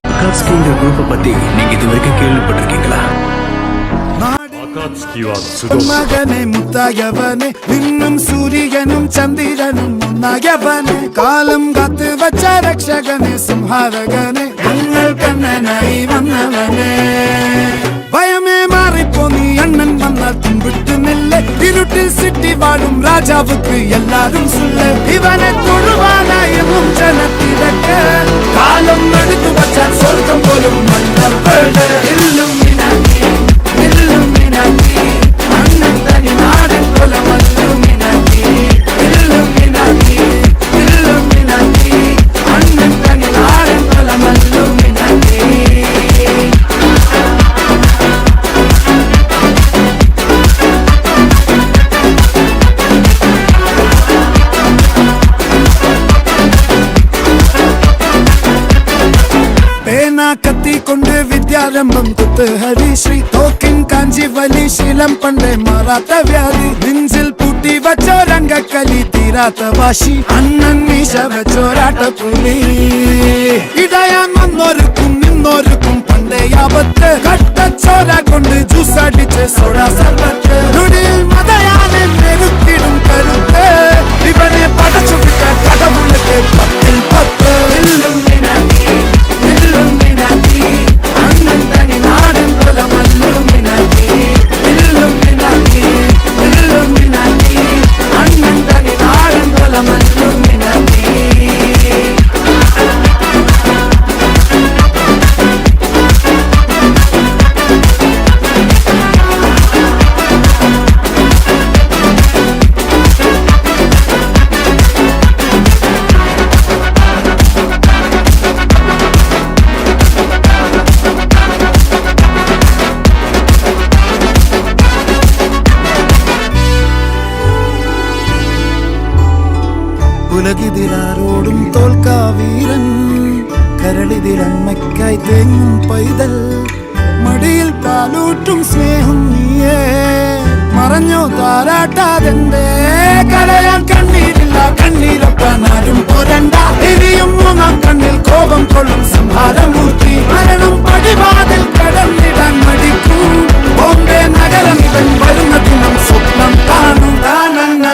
அகாட்ஸ்கிங்கிற குரூப்பை பத்தி நீங்க இது வரைக்கும் கேள்விப்பட்டிருக்கீங்களா? മകനെ മുത്തായവനെ നിന്നും സൂര്യനും ചന്ദ്രനും ഒന്നായവനെ കാലം കാത്ത് വച്ച രക്ഷകനെ സംഹാരകനെ ഞങ്ങൾ കണ്ണനായി വന്നവനെ ഭയമേ മാറിപ്പോ നീ അണ്ണൻ വന്നാൽ തുമ്പിട്ടുന്നില്ല ഇരുട്ടിൽ സിറ്റി വാഴും രാജാവുക്ക് എല്ലാരും സുല്ല ഇവനെ തൊഴുവാനായും ജനത്തിരക്ക് കാലം എടുത്തു വച്ചാൽ സ്വർഗം പോലും മണ്ണപ്പേട് ഇല്ലും കൊണ്ട് വിദ്യാരംഭം കുത്ത് ഹരിശ്രീ തോക്കിൻ കാഞ്ചി വലി ശീലം പണ്ടേ മാറാത്ത വ്യാധി നെഞ്ചിൽ പൂട്ടി വച്ചോരംഗക്കലി തീരാത്ത വാശി അണ്ണൻ മീശ വെച്ചോരാട്ട പുലി ഇടയാൻ വന്നോർക്കും നിന്നോർക്കും പണ്ടേ ആപത്ത് കട്ടച്ചോര കൊണ്ട് ജ്യൂസ് അടിച്ച് സോഡ സർബത്ത് നുടിയിൽ മതയാനെ മെരുക്കിടും കരുത്ത് ഇവനെ പടച്ചു വിട്ടാൽ കടവുള്ളക്ക് 10 ഉലകിതിലാരോടും തോൽക്കാ വീരൻ കരളിതിലമ്മയ്ക്കായി തേങ്ങും പൈതൽ മടിയിൽ പാലൂട്ടും സ്നേഹം നീയേ മറഞ്ഞോ താരാട്ടാതെന്തേ കരയാൻ കണ്ണീരില്ല കണ്ണീരൊപ്പാൻ ആരും പോരണ്ട ഇനിയും മൂന്നാം കണ്ണിൽ കോപം കൊള്ളും സംഹാരമൂർത്തി മരണം പടിവാതിൽ കടന്നിടാൻ മടിക്കും ബോംബെ നഗരം ഇവൻ വരുന്ന ദിനം സ്വപ്നം കാണും na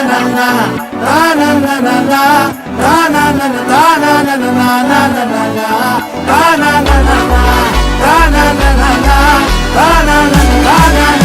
na na na